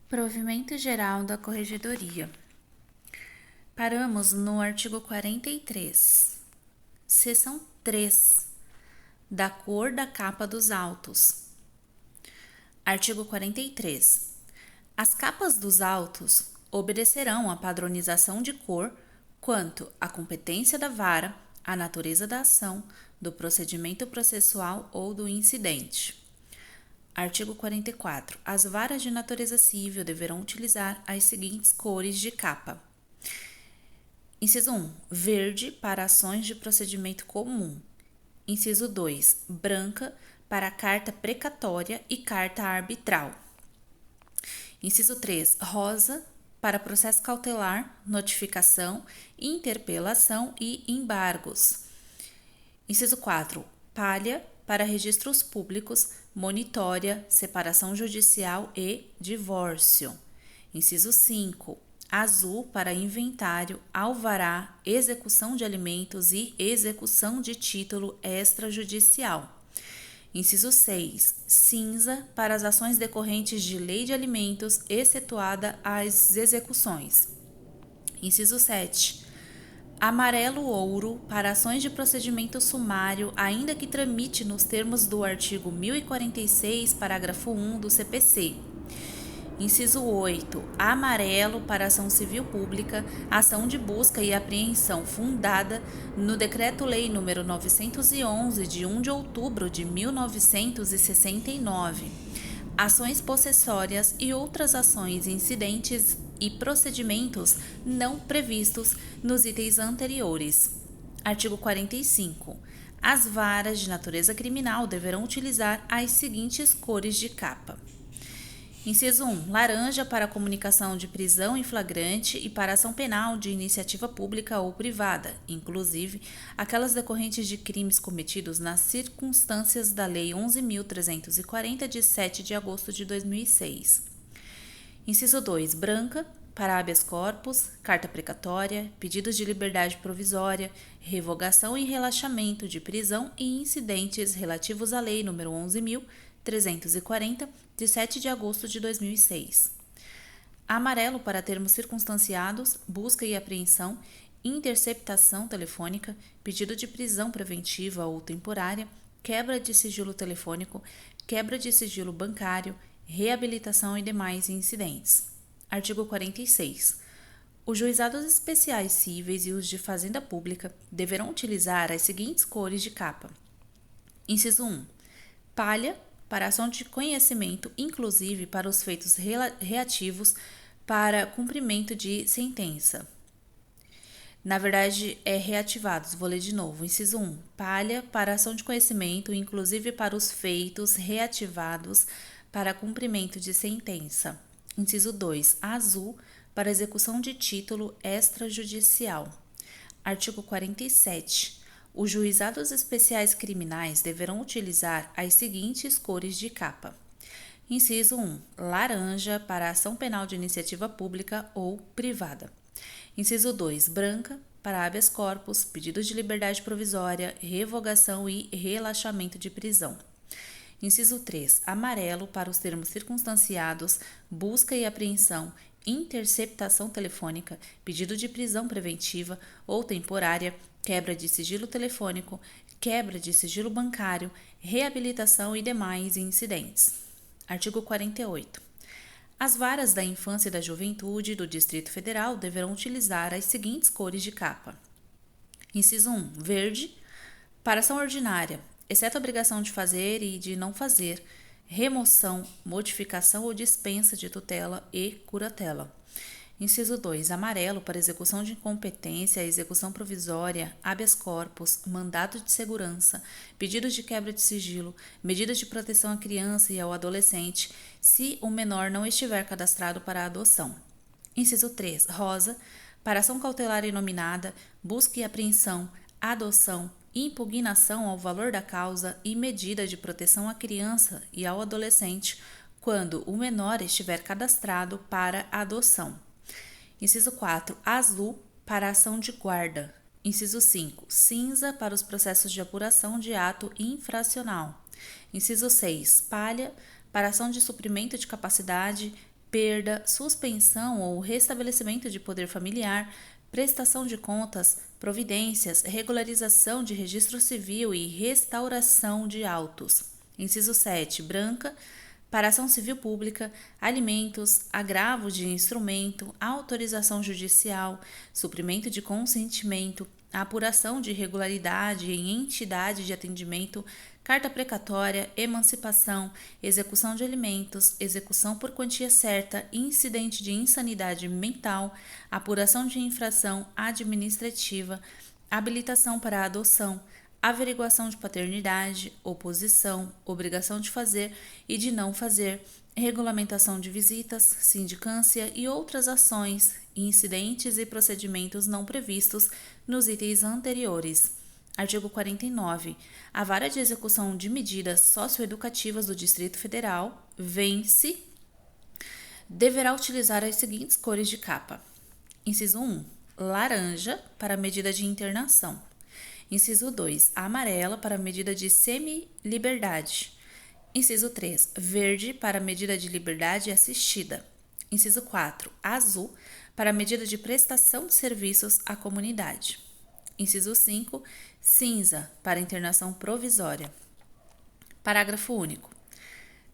Provimento geral da Corregedoria. Paramos no artigo 43, seção 3, da cor da capa dos autos. Artigo 43. As capas dos autos obedecerão à padronização de cor quanto à competência da vara, à natureza da ação, do procedimento processual ou do incidente. Artigo 44. As varas de natureza civil deverão utilizar as seguintes cores de capa. Inciso 1. Verde para ações de procedimento comum. Inciso 2. Branca para carta precatória e carta arbitral. Inciso 3. Rosa para processo cautelar, notificação, interpelação e embargos. Inciso 4. Palha para registros públicos, monitória, separação judicial e divórcio. Inciso 5. Azul para inventário, alvará, execução de alimentos e execução de título extrajudicial. Inciso 6. Cinza para as ações decorrentes de lei de alimentos, excetuada as execuções. Inciso 7. Amarelo ouro para ações de procedimento sumário, ainda que tramite nos termos do artigo 1046, parágrafo 1 do CPC. Inciso 8. Amarelo para ação civil pública, ação de busca e apreensão fundada no Decreto-Lei nº 911, de 1 de outubro de 1969. Ações possessórias e outras ações incidentes e procedimentos não previstos nos itens anteriores. Artigo 45. As varas de natureza criminal deverão utilizar as seguintes cores de capa. Inciso 1. Laranja para comunicação de prisão em flagrante e para ação penal de iniciativa pública ou privada, inclusive aquelas decorrentes de crimes cometidos nas circunstâncias da Lei 11.340, de 7 de agosto de 2006. Inciso 2. Branca para habeas corpus, carta precatória, pedidos de liberdade provisória, revogação e relaxamento de prisão e incidentes relativos à Lei nº 11.340, de 7 de agosto de 2006. Amarelo para termos circunstanciados, busca e apreensão, interceptação telefônica, pedido de prisão preventiva ou temporária, quebra de sigilo telefônico, quebra de sigilo bancário, reabilitação e demais incidentes. Artigo 46. Os juizados especiais cíveis e os de fazenda pública deverão utilizar as seguintes cores de capa. Inciso 1. Palha para ação de conhecimento, inclusive para os feitos reativos para cumprimento de sentença. Na verdade, reativados. Vou ler de novo. Inciso 1. Palha para ação de conhecimento, inclusive para os feitos reativados para cumprimento de sentença. Inciso 2. Azul para execução de título extrajudicial. Artigo 47. Os juizados especiais criminais deverão utilizar as seguintes cores de capa. Inciso 1. Laranja para ação penal de iniciativa pública ou privada. Inciso 2. Branca para habeas corpus, pedidos de liberdade provisória, revogação e relaxamento de prisão. Inciso 3. Amarelo para os termos circunstanciados, busca e apreensão, interceptação telefônica, pedido de prisão preventiva ou temporária, quebra de sigilo telefônico, quebra de sigilo bancário, reabilitação e demais incidentes. Artigo 48. As varas da infância e da juventude do Distrito Federal deverão utilizar as seguintes cores de capa. Inciso 1. Verde para ação ordinária, exceto a obrigação de fazer e de não fazer, remoção, modificação ou dispensa de tutela e curatela. Inciso 2. Amarelo para execução de incompetência, execução provisória, habeas corpus, mandato de segurança, pedidos de quebra de sigilo, medidas de proteção à criança e ao adolescente, se o menor não estiver cadastrado para a adoção. Inciso 3. Rosa para ação cautelar inominada, busca e apreensão, adoção, impugnação ao valor da causa e medida de proteção à criança e ao adolescente, quando o menor estiver cadastrado para a adoção. Inciso 4. Azul para ação de guarda. Inciso 5. Cinza para os processos de apuração de ato infracional. Inciso 6. Palha para ação de suprimento de capacidade, perda, suspensão ou restabelecimento de poder familiar, prestação de contas, providências, regularização de registro civil e restauração de autos. Inciso 7. Branca, para ação civil pública, alimentos, agravo de instrumento, autorização judicial, suprimento de consentimento, apuração de irregularidade em entidade de atendimento, carta precatória, emancipação, execução de alimentos, execução por quantia certa, incidente de insanidade mental, apuração de infração administrativa, habilitação para a adoção, averiguação de paternidade, oposição, obrigação de fazer e de não fazer, regulamentação de visitas, sindicância e outras ações, incidentes e procedimentos não previstos nos itens anteriores. Artigo 49. A Vara de Execução de Medidas Socioeducativas do Distrito Federal, vence, deverá utilizar as seguintes cores de capa. Inciso 1. Laranja, para medida de internação. Inciso 2. Amarela, para medida de semi-liberdade. Inciso 3. Verde, para medida de liberdade assistida. Inciso 4. Azul, para medida de prestação de serviços à comunidade. Inciso 5. Cinza, para internação provisória. Parágrafo único.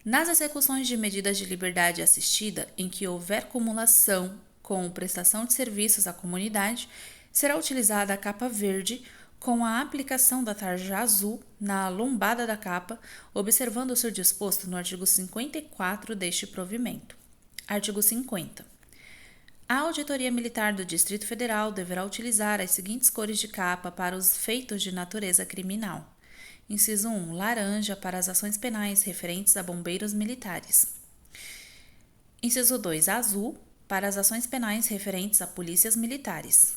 Nas execuções de medidas de liberdade assistida em que houver cumulação com prestação de serviços à comunidade, será utilizada a capa verde com a aplicação da tarja azul na lombada da capa, observando o ser disposto no artigo 54 deste provimento. Artigo 50. A Auditoria Militar do Distrito Federal deverá utilizar as seguintes cores de capa para os feitos de natureza criminal. Inciso 1. Laranja, para as ações penais referentes a bombeiros militares. Inciso 2. Azul, para as ações penais referentes a polícias militares.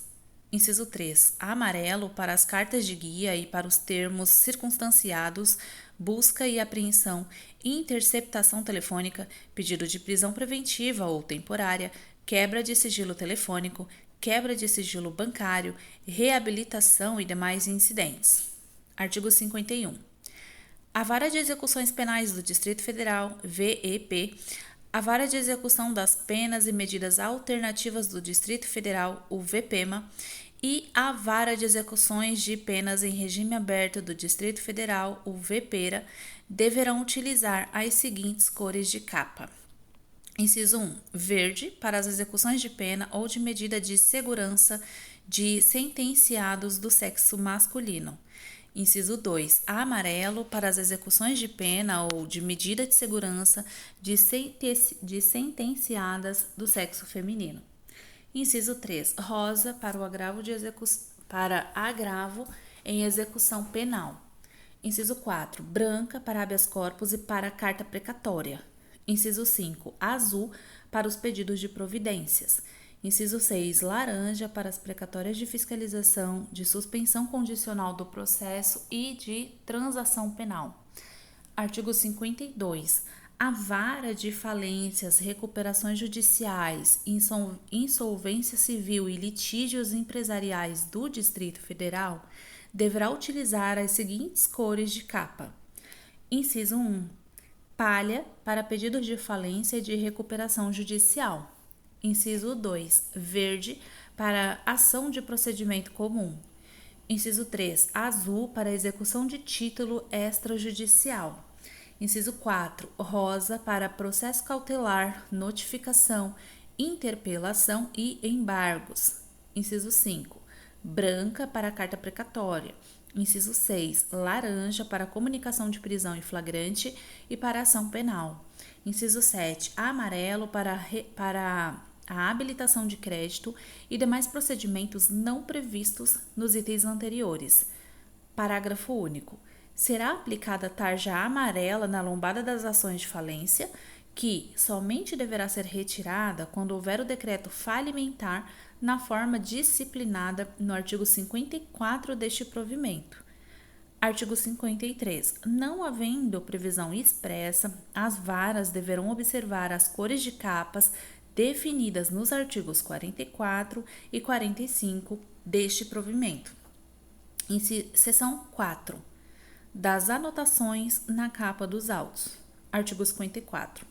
Inciso 3. Amarelo, para as cartas de guia e para os termos circunstanciados, busca e apreensão, interceptação telefônica, pedido de prisão preventiva ou temporária, quebra de sigilo telefônico, quebra de sigilo bancário, reabilitação e demais incidentes. Artigo 51. A Vara de Execuções Penais do Distrito Federal, VEP, a Vara de Execução das Penas e Medidas Alternativas do Distrito Federal, o VPEMA, e a Vara de Execuções de Penas em Regime Aberto do Distrito Federal, o VPERA, deverão utilizar as seguintes cores de capa. Inciso 1. Verde, para as execuções de pena ou de medida de segurança de sentenciados do sexo masculino. Inciso 2. Amarelo, para as execuções de pena ou de medida de segurança de sentenciadas do sexo feminino. Inciso 3. Rosa, para o agravo em execução penal. Inciso 4. Branca, para habeas corpus e para carta precatória. Inciso 5. Azul, para os pedidos de providências. Inciso 6. Laranja, para as precatórias de fiscalização, de suspensão condicional do processo e de transação penal. Artigo 52. A Vara de Falências, Recuperações Judiciais, Insolvência Civil e Litígios Empresariais do Distrito Federal deverá utilizar as seguintes cores de capa. Inciso 1. Palha, para pedidos de falência e de recuperação judicial. Inciso 2. Verde, para ação de procedimento comum. Inciso 3. Azul, para execução de título extrajudicial. Inciso 4. Rosa, para processo cautelar, notificação, interpelação e embargos. Inciso 5. Branca, para carta precatória. Inciso 6. Laranja, para comunicação de prisão em flagrante e para ação penal. Inciso 7. Amarelo, para a habilitação de crédito e demais procedimentos não previstos nos itens anteriores. Parágrafo único. Será aplicada a tarja amarela na lombada das ações de falência, que somente deverá ser retirada quando houver o decreto falimentar na forma disciplinada no artigo 54 deste provimento. Artigo 53. Não havendo previsão expressa, as varas deverão observar as cores de capas definidas nos artigos 44 e 45 deste provimento. Seção 4. Das anotações na capa dos autos. Artigo 54.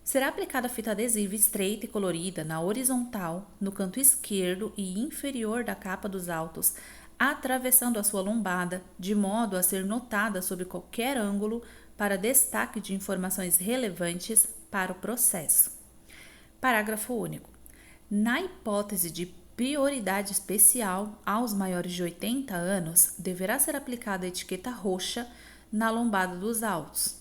Será aplicada fita adesiva estreita e colorida na horizontal, no canto esquerdo e inferior da capa dos autos, atravessando a sua lombada, de modo a ser notada sob qualquer ângulo para destaque de informações relevantes para o processo. Parágrafo único. Na hipótese de prioridade especial aos maiores de 80 anos, deverá ser aplicada a etiqueta roxa na lombada dos autos.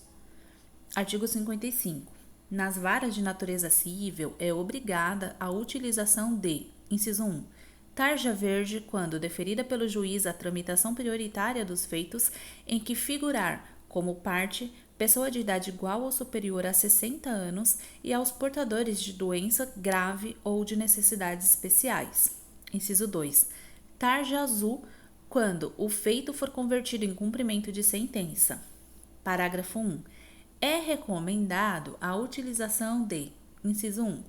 Artigo 55. Nas varas de natureza civil, é obrigada a utilização de, inciso 1, tarja verde quando deferida pelo juiz a tramitação prioritária dos feitos em que figurar como parte pessoa de idade igual ou superior a 60 anos e aos portadores de doença grave ou de necessidades especiais. Inciso 2. Tarja azul quando o feito for convertido em cumprimento de sentença. Parágrafo 1. É recomendado a utilização de, inciso 1,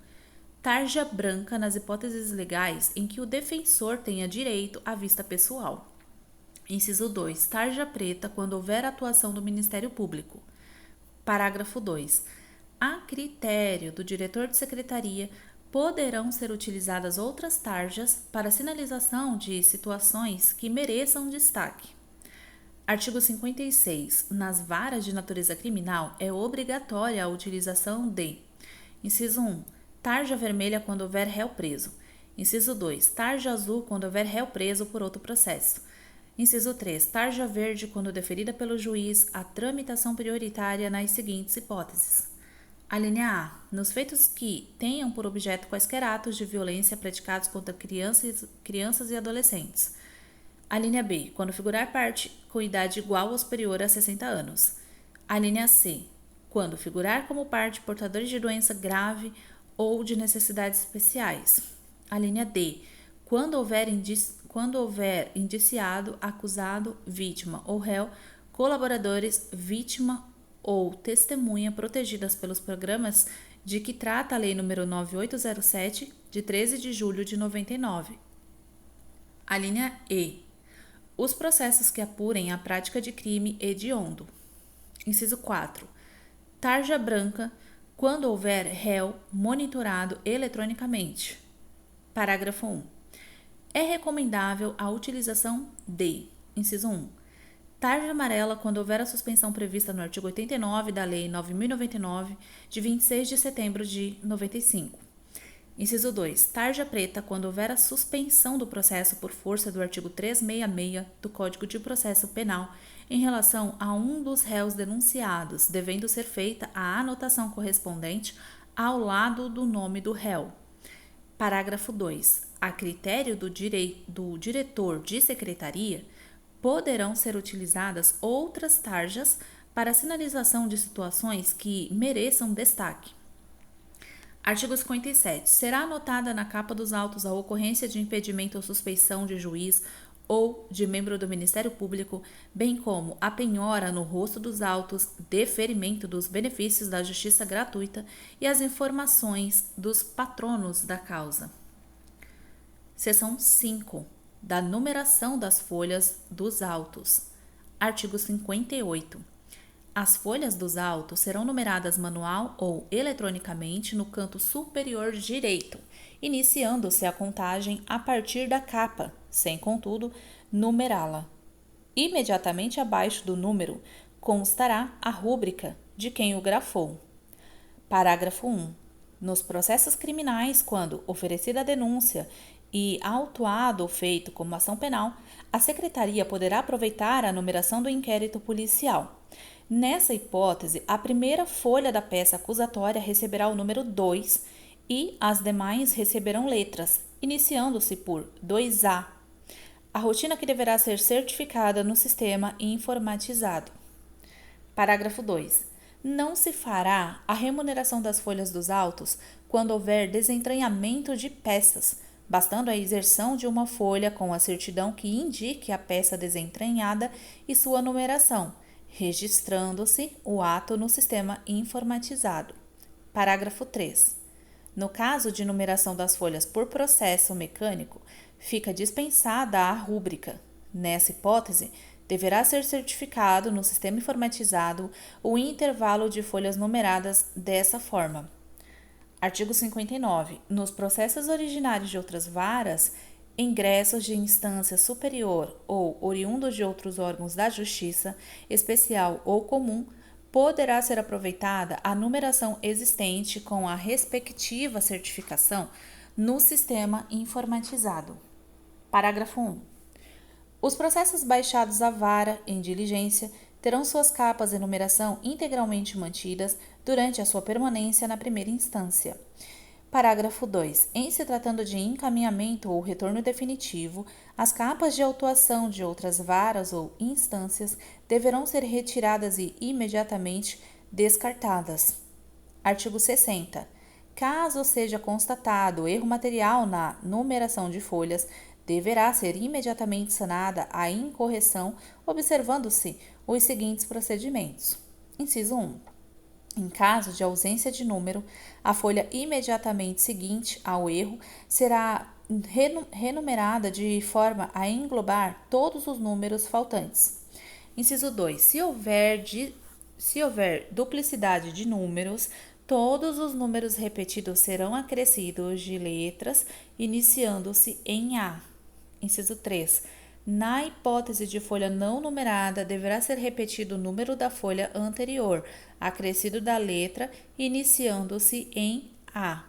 tarja branca nas hipóteses legais em que o defensor tenha direito à vista pessoal. Inciso 2, tarja preta quando houver atuação do Ministério Público. Parágrafo 2. A critério do diretor de secretaria, poderão ser utilizadas outras tarjas para sinalização de situações que mereçam destaque. Artigo 56. Nas varas de natureza criminal, é obrigatória a utilização de, inciso 1, tarja vermelha quando houver réu preso. Inciso 2, tarja azul quando houver réu preso por outro processo. Inciso 3, tarja verde quando deferida pelo juiz a tramitação prioritária nas seguintes hipóteses. A linha A. Nos feitos que tenham por objeto quaisquer atos de violência praticados contra crianças e adolescentes. A linha B. Quando figurar parte com idade igual ou superior a 60 anos. A linha C. Quando figurar como parte portadores de doença grave ou de necessidades especiais. A linha D. Quando houver indiciado, acusado, vítima ou réu, colaboradores, vítima ou testemunha protegidas pelos programas de que trata a Lei nº 9807, de 13 de julho de 99. A linha E. Os processos que apurem a prática de crime hediondo. Inciso 4. Tarja branca quando houver réu monitorado eletronicamente. Parágrafo 1. É recomendável a utilização de, inciso 1, tarja amarela quando houver a suspensão prevista no artigo 89 da Lei 9.099, de 26 de setembro de 95. Inciso 2. Tarja preta quando houver a suspensão do processo por força do artigo 366 do Código de Processo Penal em relação a um dos réus denunciados, devendo ser feita a anotação correspondente ao lado do nome do réu. Parágrafo 2. A critério do diretor de secretaria, poderão ser utilizadas outras tarjas para sinalização de situações que mereçam destaque. Artigo 57. Será anotada na capa dos autos a ocorrência de impedimento ou suspeição de juiz ou de membro do Ministério Público, bem como a penhora no rosto dos autos, deferimento dos benefícios da justiça gratuita e as informações dos patronos da causa. Seção 5. Da numeração das folhas dos autos. Artigo 58. As folhas dos autos serão numeradas manual ou eletronicamente no canto superior direito, iniciando-se a contagem a partir da capa, sem, contudo, numerá-la. Imediatamente abaixo do número constará a rúbrica de quem o grafou. Parágrafo 1. Nos processos criminais, quando oferecida a denúncia e autuado o feito como ação penal, a Secretaria poderá aproveitar a numeração do inquérito policial. Nessa hipótese, a primeira folha da peça acusatória receberá o número 2 e as demais receberão letras, iniciando-se por 2A. A rotina que deverá ser certificada no sistema informatizado. Parágrafo 2. Não se fará a remuneração das folhas dos autos quando houver desentranhamento de peças, bastando a inserção de uma folha com a certidão que indique a peça desentranhada e sua numeração, registrando-se o ato no sistema informatizado. Parágrafo 3. No caso de numeração das folhas por processo mecânico, fica dispensada a rúbrica. Nessa hipótese, deverá ser certificado no sistema informatizado o intervalo de folhas numeradas dessa forma. Artigo 59. Nos processos originários de outras varas, ingressos de instância superior ou oriundos de outros órgãos da Justiça, especial ou comum, poderá ser aproveitada a numeração existente com a respectiva certificação no sistema informatizado. Parágrafo 1. Os processos baixados à vara em diligência terão suas capas de numeração integralmente mantidas durante a sua permanência na primeira instância. Parágrafo 2. Em se tratando de encaminhamento ou retorno definitivo, as capas de autuação de outras varas ou instâncias deverão ser retiradas e imediatamente descartadas. Artigo 60. Caso seja constatado erro material na numeração de folhas, deverá ser imediatamente sanada a incorreção, observando-se os seguintes procedimentos. Inciso 1. Em caso de ausência de número, a folha imediatamente seguinte ao erro será renumerada de forma a englobar todos os números faltantes. Inciso 2. Se houver duplicidade de números, todos os números repetidos serão acrescidos de letras, iniciando-se em A. Inciso 3. Na hipótese de folha não numerada, deverá ser repetido o número da folha anterior, acrescido da letra, iniciando-se em A.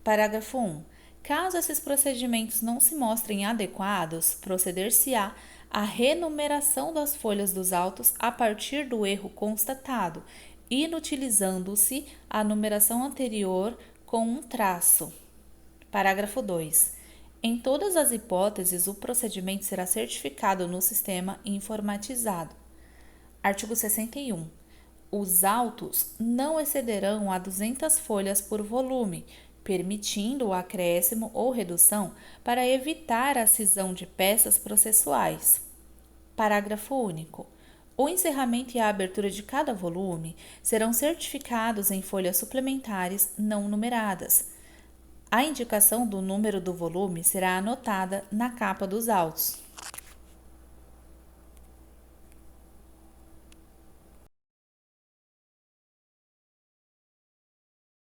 Parágrafo 1. Caso esses procedimentos não se mostrem adequados, proceder-se-á à renumeração das folhas dos autos a partir do erro constatado, inutilizando-se a numeração anterior com um traço. Parágrafo 2. Em todas as hipóteses, o procedimento será certificado no sistema informatizado. Artigo 61. Os autos não excederão a 200 folhas por volume, permitindo o acréscimo ou redução para evitar a cisão de peças processuais. Parágrafo único. O encerramento e a abertura de cada volume serão certificados em folhas suplementares não numeradas. A indicação do número do volume será anotada na capa dos autos.